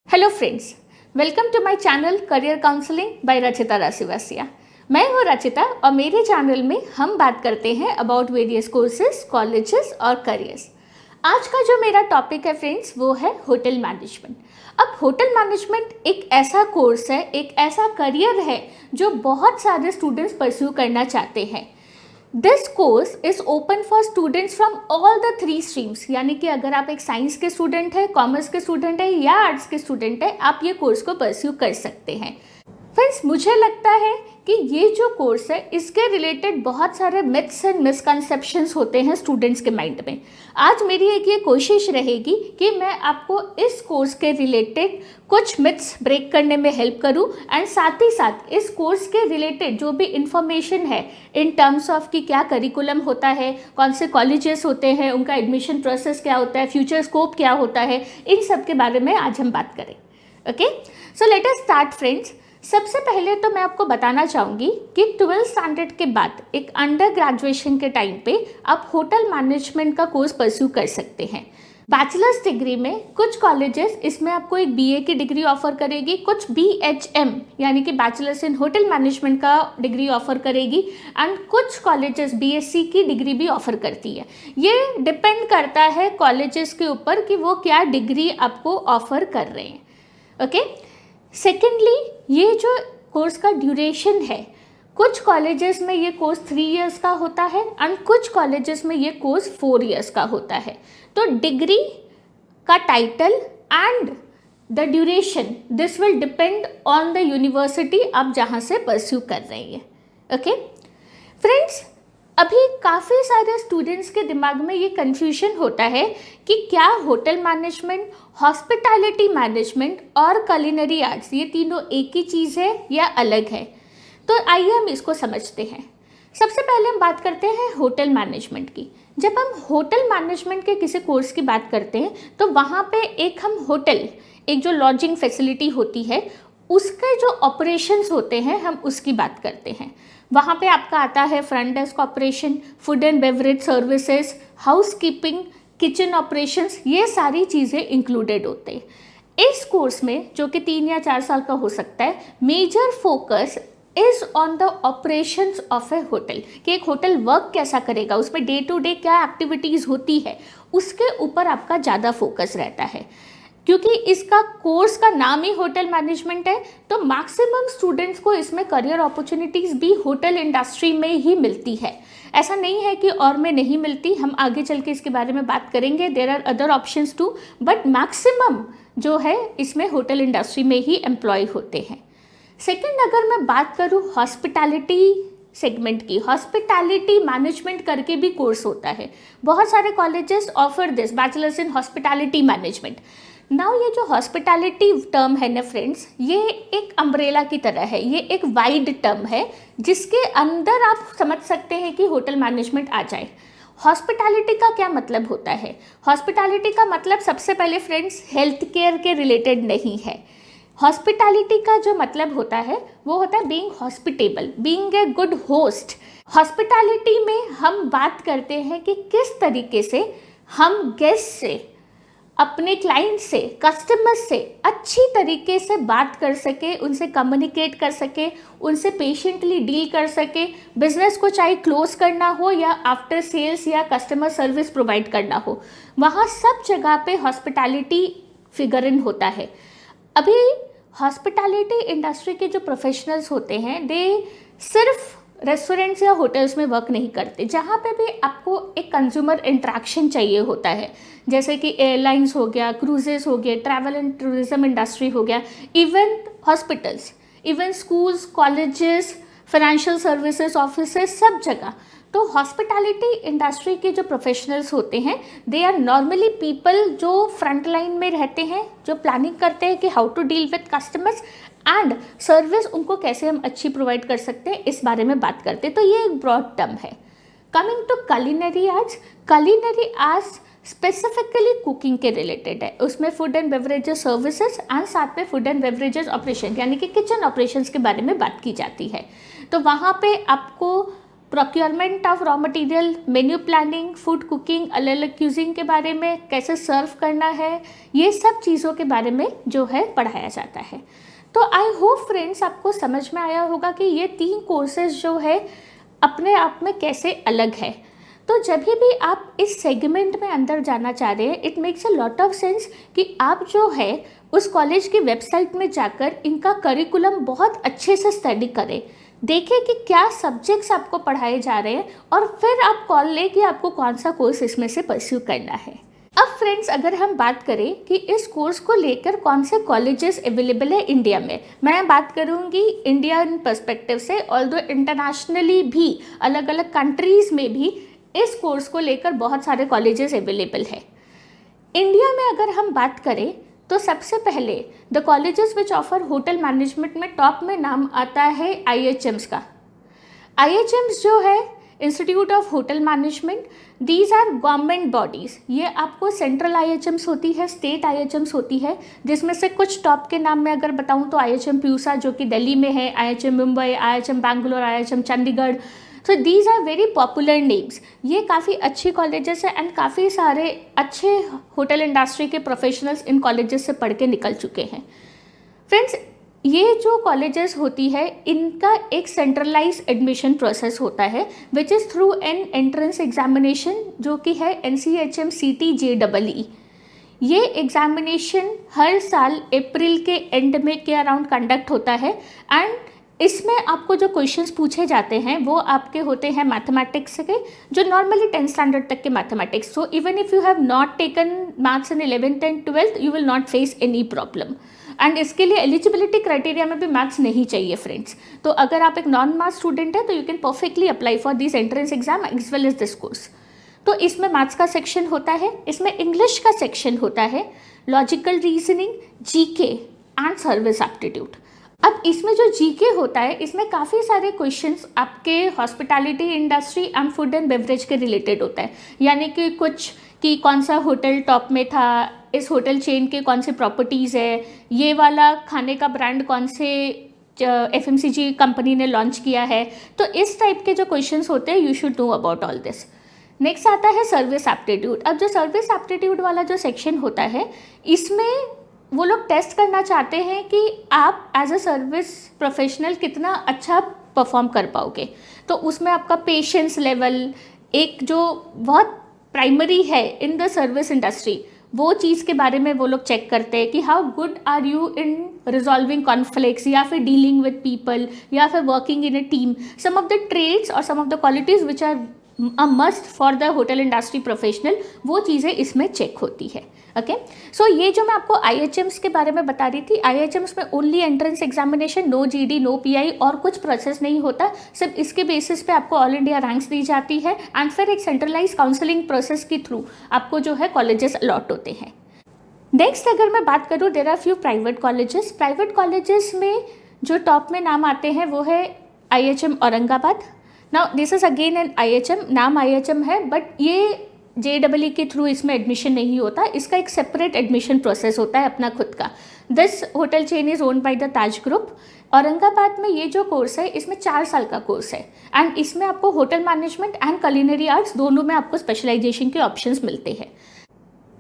Hello friends, welcome to my channel career counselling by Rachita Rashivasiya. मैं हूँ रचिता और मेरे चैनल में हम बात करते हैं अबाउट वेरियस कोर्सेज, कॉलेजेस और करियर्स। आज का जो मेरा टॉपिक है फ्रेंड्स वो है होटल मैनेजमेंट। अब होटल मैनेजमेंट एक ऐसा कोर्स है, एक ऐसा करियर है जो बहुत सारे स्टूडेंट्स परस्यू करना चाहते हैं। This course is open for students from all the 3 streams, यानी कि अगर आप एक साइंस के स्टूडेंट है, कॉमर्स के स्टूडेंट है या आर्ट्स के स्टूडेंट है, आप ये कोर्स को परस्यू कर सकते हैं। फ्रेंड्स, मुझे लगता है कि ये जो कोर्स है इसके रिलेटेड बहुत सारे मिथ्स एंड मिसकंसेप्शंस होते हैं स्टूडेंट्स के माइंड में। आज मेरी एक ये कोशिश रहेगी कि मैं आपको इस कोर्स के रिलेटेड कुछ मिथ्स ब्रेक करने में हेल्प करूं एंड साथ ही साथ इस कोर्स के रिलेटेड जो भी इंफॉर्मेशन है इन टर्म्स ऑफ कि क्या करिकुलम होता है, कौन से कॉलेजेस होते हैं, उनका एडमिशन प्रोसेस क्या होता है, फ्यूचर स्कोप क्या होता है, इन सब के बारे में आज हम बात करें। Okay, so let us start friends. सबसे पहले तो मैं आपको बताना चाहूँगी कि 12th स्टैंडर्ड के बाद एक अंडर ग्रेजुएशन के टाइम पे आप होटल मैनेजमेंट का कोर्स परस्यू कर सकते हैं। बैचलर्स डिग्री में कुछ कॉलेजेस इसमें आपको एक बीए की डिग्री ऑफर करेगी, कुछ बीएचएम यानी कि बैचलर्स इन होटल मैनेजमेंट का डिग्री ऑफर करेगी एंड कुछ कॉलेजेस बीएससी की डिग्री भी ऑफर करती है। ये डिपेंड करता है कॉलेजेस के ऊपर कि वो क्या डिग्री आपको ऑफर कर रहे हैं। ओके, सेकेंडली, ये जो कोर्स का ड्यूरेशन है, कुछ कॉलेजेस में ये कोर्स 3 इयर्स का होता है एंड कुछ कॉलेजेस में ये कोर्स 4 इयर्स का होता है। तो डिग्री का title and the duration this will depend on the university आप जहाँ से परस्यू कर रही हैं। ओके फ्रेंड्स, अभी काफ़ी सारे स्टूडेंट्स के दिमाग में ये कन्फ्यूजन होता है कि क्या होटल मैनेजमेंट, हॉस्पिटैलिटी मैनेजमेंट और कुलिनरी आर्ट्स ये तीनों एक ही चीज़ है या अलग है। तो आइए हम इसको समझते हैं। सबसे पहले हम बात करते हैं होटल मैनेजमेंट की। जब हम होटल मैनेजमेंट के किसी कोर्स की बात करते हैं तो वहाँ पे एक हम होटल, एक जो लॉजिंग फैसिलिटी होती है उसके जो ऑपरेशंस होते हैं हम उसकी बात करते हैं। वहाँ पे आपका आता है front desk operation, food and beverage services, house keeping, kitchen operations, ये सारी चीज़ें इंक्लूडेड होते हैं। इस कोर्स में जो कि 3 या 4 साल का हो सकता है, major focus is on the operations of a hotel कि एक होटल वर्क कैसा करेगा, उसमें डे टू डे क्या एक्टिविटीज़ होती है, उसके ऊपर आपका ज़्यादा फोकस रहता है। क्योंकि इसका कोर्स का नाम ही होटल मैनेजमेंट है तो मैक्सिमम स्टूडेंट्स को इसमें करियर अपॉर्चुनिटीज़ भी होटल इंडस्ट्री में ही मिलती है। ऐसा नहीं है कि और में नहीं मिलती, हम आगे चल के इसके बारे में बात करेंगे। There are other options too, but maximum जो है इसमें होटल इंडस्ट्री में ही एम्प्लॉय होते हैं। सेकेंड, अगर मैं बात करूँ हॉस्पिटैलिटी सेगमेंट की, हॉस्पिटैलिटी मैनेजमेंट करके भी कोर्स होता है। बहुत सारे colleges offer this bachelors in hospitality management. Now ये जो हॉस्पिटैलिटी टर्म है ना फ्रेंड्स, ये एक अम्ब्रेला की तरह है, ये एक वाइड टर्म है जिसके अंदर आप समझ सकते हैं कि होटल मैनेजमेंट आ जाए। हॉस्पिटैलिटी का क्या मतलब होता है? हॉस्पिटैलिटी का मतलब सबसे पहले फ्रेंड्स हेल्थ केयर के रिलेटेड नहीं है। हॉस्पिटैलिटी का जो मतलब होता है वो होता है being hospitable, being a good host. Hospitality में हम बात करते हैं कि किस तरीके से हम गेस्ट से, अपने क्लाइंट से, कस्टमर से अच्छी तरीके से बात कर सके, उनसे कम्युनिकेट कर सके, उनसे पेशेंटली डील कर सके, बिजनेस को चाहे क्लोज करना हो या आफ्टर सेल्स या कस्टमर सर्विस प्रोवाइड करना हो, वहाँ सब जगह पे हॉस्पिटैलिटी फिगर इन होता है। अभी हॉस्पिटैलिटी इंडस्ट्री के जो प्रोफेशनल्स होते हैं दे सिर्फ रेस्टोरेंट्स या होटल्स में वर्क नहीं करते, जहाँ पे भी आपको एक कंज्यूमर इंट्रैक्शन चाहिए होता है, जैसे कि एयरलाइंस हो गया, क्रूजेस हो गए, ट्रैवल एंड टूरिज्म इंडस्ट्री हो गया, even hospitals, even schools, colleges, financial services offices, सब जगह। तो हॉस्पिटैलिटी इंडस्ट्री के जो प्रोफेशनल्स होते हैं दे आर नॉर्मली पीपल जो फ्रंट लाइन में रहते हैं, जो प्लानिंग करते हैं कि how to deal with customers and service उनको कैसे हम अच्छी प्रोवाइड कर सकते हैं, इस बारे में बात करते हैं। तो ये एक ब्रॉड टर्म है। Coming to culinary arts, culinary arts specifically cooking के रिलेटेड है। उसमें food and beverages services and साथ में फूड एंड बेवरेजेस ऑपरेशन यानी कि किचन ऑपरेशंस के बारे में बात की जाती है। तो वहाँ पे आपको procurement of raw material, menu planning, food cooking, अलग अलग क्यूजिंग के बारे में, कैसे सर्व करना है, ये सब चीज़ों के बारे में जो है पढ़ाया जाता है। तो आई होप फ्रेंड्स आपको समझ में आया होगा कि ये 3 कोर्सेज जो है अपने आप में कैसे अलग है। तो जब भी आप इस सेगमेंट में अंदर जाना चाह रहे हैं, it makes a lot of sense कि आप जो है उस कॉलेज की वेबसाइट में जाकर इनका करिकुलम बहुत अच्छे से स्टडी करें, देखें कि क्या सब्जेक्ट्स आपको पढ़ाए जा रहे हैं और फिर आप कॉल लें कि आपको कौन सा कोर्स इसमें से परस्यू करना है। अब फ्रेंड्स अगर हम बात करें कि इस कोर्स को लेकर कौन से कॉलेजेस अवेलेबल है इंडिया में, मैं बात करूंगी इंडियन पर्सपेक्टिव से, ऑल्दो इंटरनेशनली भी अलग अलग कंट्रीज़ में भी इस कोर्स को लेकर बहुत सारे कॉलेजेस अवेलेबल है। इंडिया में अगर हम बात करें तो सबसे पहले the colleges which offer hotel management में टॉप में नाम आता है IHMs का। IHMs जो है institute of hotel management, these are government bodies. ये आपको सेंट्रल IHMs होती है, स्टेट IHMs होती है, जिसमें से कुछ टॉप के नाम में अगर बताऊँ तो IHM प्यूसा जो कि दिल्ली में है, IHM Mumbai, IHM Bangalore, IHM Chandigarh. So these are very popular names. ये काफ़ी अच्छी कॉलेजेस है एंड काफ़ी सारे अच्छे होटल इंडस्ट्री के प्रोफेशनल्स इन कॉलेजेस से पढ़ के निकल चुके हैं। फ्रेंड्स ये जो कॉलेजेस होती है इनका एक सेंट्रलाइज एडमिशन प्रोसेस होता है which is through an entrance examination जो कि है NCHM CT JEE। ये एग्जामिनेशन हर साल अप्रैल के एंड में के अराउंड कंडक्ट होता है एंड इसमें आपको जो क्वेश्चंस पूछे जाते हैं वो आपके होते हैं मैथमेटिक्स के, जो नॉर्मली 10th स्टैंडर्ड तक के mathematics. So even if you have not taken maths in 11th and 12th you will not face any problem. And इसके लिए एलिजिबिलिटी क्राइटेरिया में भी मैथ्स नहीं चाहिए फ्रेंड्स। तो अगर आप एक नॉन मैथ्स स्टूडेंट है तो you can perfectly apply for this entrance exam as well as this course. तो इसमें मैथ्स का सेक्शन होता है, इसमें इंग्लिश का सेक्शन होता है, logical reasoning, GK and service aptitude. अब इसमें जो GK होता है इसमें काफ़ी सारे क्वेश्चंस आपके hospitality industry and food and beverage के रिलेटेड होता है, यानी कि कुछ कि कौन सा होटल टॉप में था, इस होटल चेन के कौन से प्रॉपर्टीज़ है, ये वाला खाने का ब्रांड कौन से FMCG कंपनी ने लॉन्च किया है। तो इस टाइप के जो क्वेश्चंस होते हैं you should know about all this. Next आता है सर्विस एप्टीट्यूड। अब जो सर्विस एप्टीट्यूड वाला जो सेक्शन होता है इसमें वो लोग टेस्ट करना चाहते हैं कि आप एज अ सर्विस प्रोफेशनल कितना अच्छा परफॉर्म कर पाओगे। तो उसमें आपका पेशेंस लेवल, एक जो बहुत प्राइमरी है इन द सर्विस इंडस्ट्री, वो चीज़ के बारे में वो लोग चेक करते हैं कि how good are you in resolving conflicts या फिर डीलिंग विद पीपल या फिर working in a team. Some of the traits और some of the qualities which are a must for the hotel industry professional, वो चीज़ें इसमें check होती है। ओके, सो ये जो मैं आपको IHMs के बारे में बता रही थी, IHMs में only entrance examination, no GD, no PI और कुछ प्रोसेस नहीं होता। सिर्फ इसके बेसिस पे आपको ऑल इंडिया रैंक्स दी जाती है एंड फिर एक सेंट्रलाइज काउंसलिंग प्रोसेस के थ्रू आपको जो है कॉलेजेस अलॉट होते हैं। नेक्स्ट अगर मैं बात करूँ, there are few private colleges. Private colleges में जो टॉप में नाम आते हैं वो है IHM Aurangabad. Now this is again an IHM, नाम IHM है बट ये JEE के थ्रू इसमें एडमिशन नहीं होता, इसका एक सेपरेट एडमिशन प्रोसेस होता है अपना खुद का। This hotel chain is owned by the Taj group. Aurangabad में ये जो कोर्स है इसमें 4 साल का कोर्स है एंड इसमें आपको hotel management and culinary arts दोनों में आपको स्पेशलाइजेशन के ऑप्शंस मिलते हैं।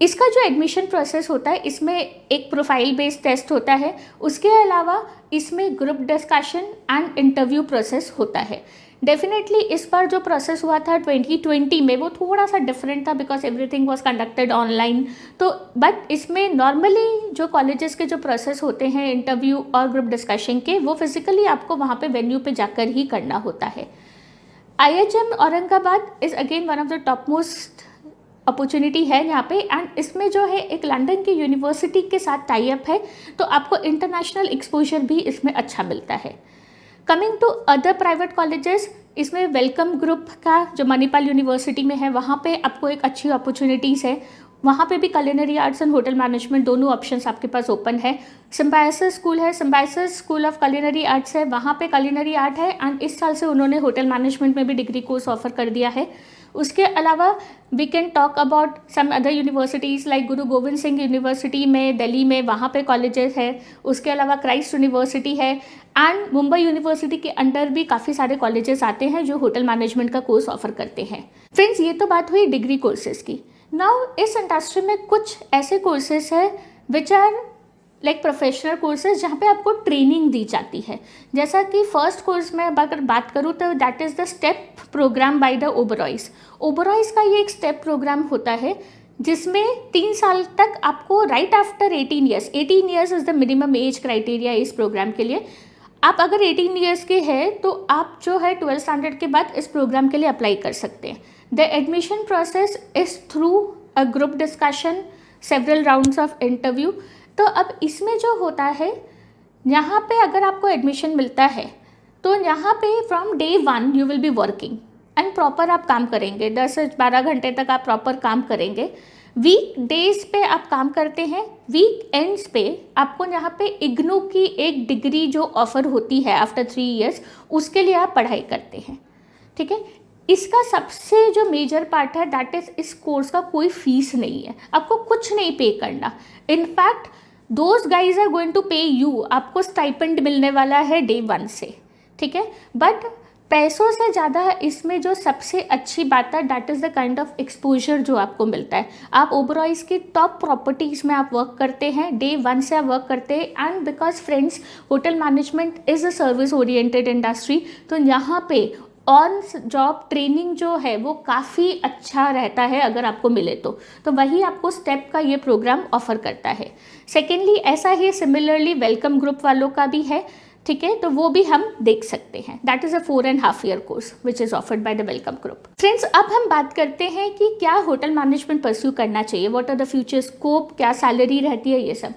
इसका जो एडमिशन प्रोसेस होता है इसमें एक प्रोफाइल बेस्ड टेस्ट होता है, उसके अलावा इसमें group discussion and interview process होता है। डेफिनेटली इस बार जो प्रोसेस हुआ था 2020 में वो थोड़ा सा डिफरेंट था because everything was conducted online. तो बट इसमें नॉर्मली जो कॉलेजेस के जो प्रोसेस होते हैं इंटरव्यू और ग्रुप डिस्कशन के, वो फिजिकली आपको वहाँ पे वेन्यू पे जाकर ही करना होता है। IHM Aurangabad is again one of the top most opportunity है यहाँ पे एंड इसमें जो है एक लंदन की यूनिवर्सिटी के साथ टाई अप है, तो आपको इंटरनेशनल एक्सपोजर भी इसमें अच्छा मिलता है। Coming to other private colleges, इसमें वेलकम ग्रुप का जो मणिपाल यूनिवर्सिटी में है वहाँ पे आपको एक अच्छी अपॉर्चुनिटीज़ है, वहाँ पे भी culinary arts and hotel management दोनों ऑप्शंस आपके पास ओपन है। सिम्बायोसिस स्कूल है, symbiosis school of culinary arts है, वहाँ पे culinary आर्ट है एंड इस साल से उन्होंने होटल मैनेजमेंट में भी डिग्री कोर्स ऑफर कर दिया है। उसके अलावा we can talk about some other universities like Guru Gobind Singh university में दिल्ली में, वहाँ पे कॉलेजेस है। उसके अलावा क्राइस्ट यूनिवर्सिटी है एंड मुंबई यूनिवर्सिटी के अंडर भी काफ़ी सारे कॉलेजेस आते हैं जो होटल मैनेजमेंट का कोर्स ऑफर करते हैं। फ्रेंड्स, ये तो बात हुई डिग्री कोर्सेज की। नाउ इस इंडस्ट्री में कुछ ऐसे कोर्सेज है which are like professional courses जहाँ पे आपको ट्रेनिंग दी जाती है। जैसा कि फर्स्ट कोर्स में अगर बात करूँ तो that is the step programme by the Oberois. Oberois का ये एक स्टेप प्रोग्राम होता है जिसमें 3 साल तक आपको right after 18 years is the minimum age criteria इस प्रोग्राम के लिए। आप अगर 18 ईयर्स के हैं तो आप जो है 12th स्टैंडर्ड के बाद इस प्रोग्राम के लिए अप्लाई कर सकते हैं। The admission process is through a group discussion, several rounds of interview. तो अब इसमें जो होता है, यहाँ पे अगर आपको एडमिशन मिलता है तो यहाँ पे from day 1 you will be working and proper आप काम करेंगे। 10 से 12 घंटे तक आप प्रॉपर काम करेंगे। वीक डेज पे आप काम करते हैं। वीक एंड्स पे आपको यहाँ पे इग्नू की एक डिग्री जो ऑफर होती है आफ्टर 3 ईयर्स, उसके लिए आप पढ़ाई करते हैं। ठीक है, इसका सबसे जो मेजर पार्ट है दैट इज इस कोर्स का कोई फीस नहीं है, आपको कुछ नहीं पे करना। In fact those guys are going to pay you, आपको स्टाइपेंड मिलने वाला है डे 1 से। ठीक है, बट पैसों से ज़्यादा इसमें जो सबसे अच्छी बात है that is the kind of exposure जो आपको मिलता है। आप ओबरॉयज़ की टॉप प्रॉपर्टीज़ में आप वर्क करते हैं, डे 1 से आप वर्क करते हैं। And because friends, hotel management is a service oriented industry, तो यहाँ पे ऑन जॉब ट्रेनिंग जो है वो काफ़ी अच्छा रहता है अगर आपको मिले तो वही आपको स्टेप का ये प्रोग्राम ऑफर करता है। सेकेंडली, ऐसा ही सिमिलरली वेलकम ग्रुप वालों का भी है। ठीक है, तो वो भी हम देख सकते हैं। That is a 4.5 year course which is offered by the welcome group. Friends, अब हम बात करते हैं कि क्या होटल मैनेजमेंट परस्यू करना चाहिए, what are the future scope, क्या सैलरी रहती है, ये सब।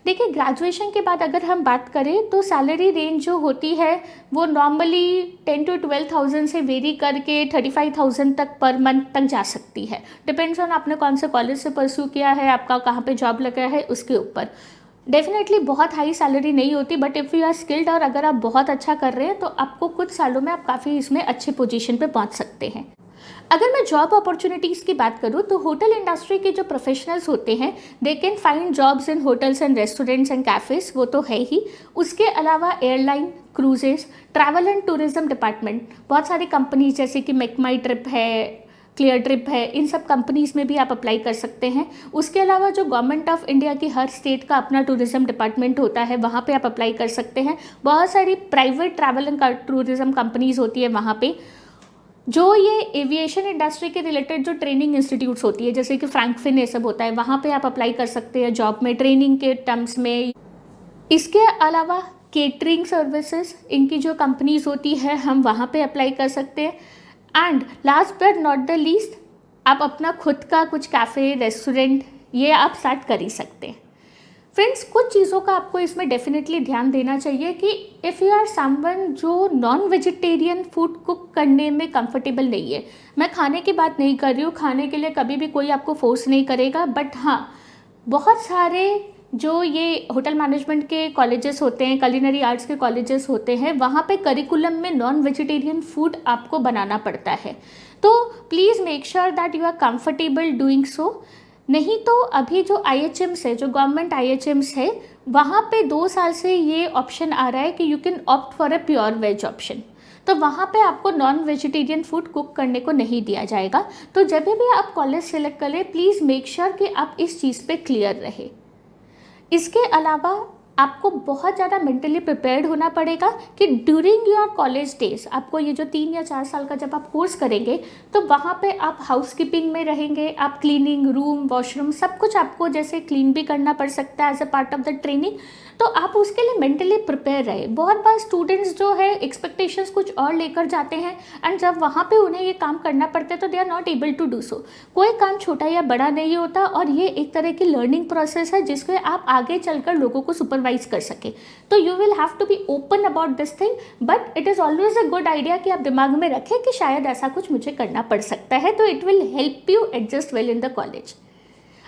देखिए, ग्रेजुएशन के बाद अगर हम बात करें तो सैलरी रेंज जो होती है वो नॉर्मली 10 to 12,000 से वेरी करके 35,000 तक पर मंथ तक जा सकती है। डिपेंड्स ऑन आपने कौन से कॉलेज से परस्यू किया है, आपका कहाँ पे जॉब लगा है, उसके ऊपर। डेफिनेटली बहुत हाई सैलरी नहीं होती, but if you are skilled और अगर आप बहुत अच्छा कर रहे हैं तो आपको कुछ सालों में आप काफ़ी इसमें अच्छे पोजीशन पे पहुंच सकते हैं। अगर मैं जॉब अपॉर्चुनिटीज़ की बात करूँ तो होटल इंडस्ट्री के जो प्रोफेशनल्स होते हैं they can find jobs in hotels and restaurants and cafes, वो तो है ही। उसके अलावा airline, cruises, travel and tourism department, बहुत सारी कंपनीज जैसे कि मेक माई ट्रिप है, क्लियर ट्रिप है, इन सब कंपनीज़ में भी आप अप्लाई कर सकते हैं। उसके अलावा जो गवर्नमेंट ऑफ इंडिया की हर स्टेट का अपना टूरिज्म डिपार्टमेंट होता है, वहाँ पे आप अप्लाई कर सकते हैं। बहुत सारी private travel and tourism companies होती है वहाँ पे, जो ये एविएशन इंडस्ट्री के रिलेटेड जो ट्रेनिंग इंस्टीट्यूट्स होती है जैसे कि फ्रैंकफिन ये सब होता है, वहाँ पे आप अप्लाई कर सकते हैं जॉब में, ट्रेनिंग के टर्म्स में। इसके अलावा केटरिंग सर्विसेज, इनकी जो कंपनीज होती है हम वहाँ पे अप्लाई कर सकते हैं। And last but not the least, आप अपना खुद का कुछ कैफ़े, रेस्टोरेंट ये आप स्टार्ट कर ही सकते हैं। फ्रेंड्स, कुछ चीज़ों का आपको इसमें डेफिनेटली ध्यान देना चाहिए कि इफ़ यू आर समवन जो नॉन वेजिटेरियन फूड कुक करने में कंफर्टेबल नहीं है, मैं खाने की बात नहीं कर रही हूँ, खाने के लिए कभी भी कोई आपको फोर्स नहीं करेगा, बट हाँ, बहुत सारे जो ये होटल मैनेजमेंट के कॉलेजेस होते हैं, कुलिनरी आर्ट्स के कॉलेजेस होते हैं, वहाँ पे करिकुलम में नॉन वेजिटेरियन फूड आपको बनाना पड़ता है। तो please make sure that you are comfortable doing so. नहीं तो अभी जो IHMs है, जो गवर्नमेंट IHMs है, वहाँ पे 2 साल से ये ऑप्शन आ रहा है कि you can opt for a pure veg option. तो वहाँ पे आपको नॉन वेजिटेरियन फूड कुक करने को नहीं दिया जाएगा। तो जब भी आप कॉलेज सेलेक्ट करें, प्लीज़ मेक श्योर कि आप इस चीज़ पे क्लियर रहे। इसके अलावा आपको बहुत ज़्यादा मेंटली प्रिपेयर्ड होना पड़ेगा कि ड्यूरिंग योर कॉलेज डेज, आपको ये जो 3 या 4 साल का जब आप कोर्स करेंगे तो वहाँ पे आप हाउसकीपिंग में रहेंगे, आप क्लीनिंग, रूम, वॉशरूम सब कुछ आपको जैसे क्लीन भी करना पड़ सकता है as a part of the training. तो आप उसके लिए मेंटली प्रिपेयर रहे। बहुत बार स्टूडेंट्स जो है एक्सपेक्टेशंस कुछ और लेकर जाते हैं एंड जब वहाँ पे उन्हें ये काम करना पड़ता है तो they are not able to do so. कोई काम छोटा या बड़ा नहीं होता और ये एक तरह की लर्निंग प्रोसेस है जिसमें आप आगे चलकर लोगों को सुपरवाइज कर सके। तो you will have to be open about this thing, but it is always a good idea कि आप दिमाग में रखें कि शायद ऐसा कुछ मुझे करना पड़ सकता है, तो it will help you adjust well in the college.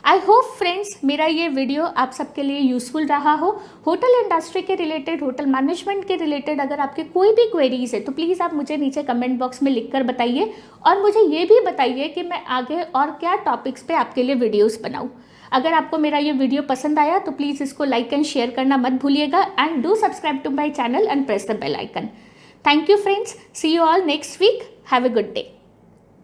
I hope friends मेरा ये वीडियो आप सबके लिए यूज़फुल रहा हो। होटल इंडस्ट्री के रिलेटेड, होटल मैनेजमेंट के रिलेटेड अगर आपके कोई भी क्वेरीज है तो प्लीज़ आप मुझे नीचे कमेंट बॉक्स में लिख कर बताइए, और मुझे ये भी बताइए कि मैं आगे और क्या टॉपिक्स पे आपके लिए वीडियोस बनाऊँ। अगर आपको मेरा ये वीडियो पसंद आया तो प्लीज़ इसको लाइक एंड शेयर करना मत भूलिएगा, and do subscribe to my channel and press the bell icon. Thank you friends, see you all next week, have a good day.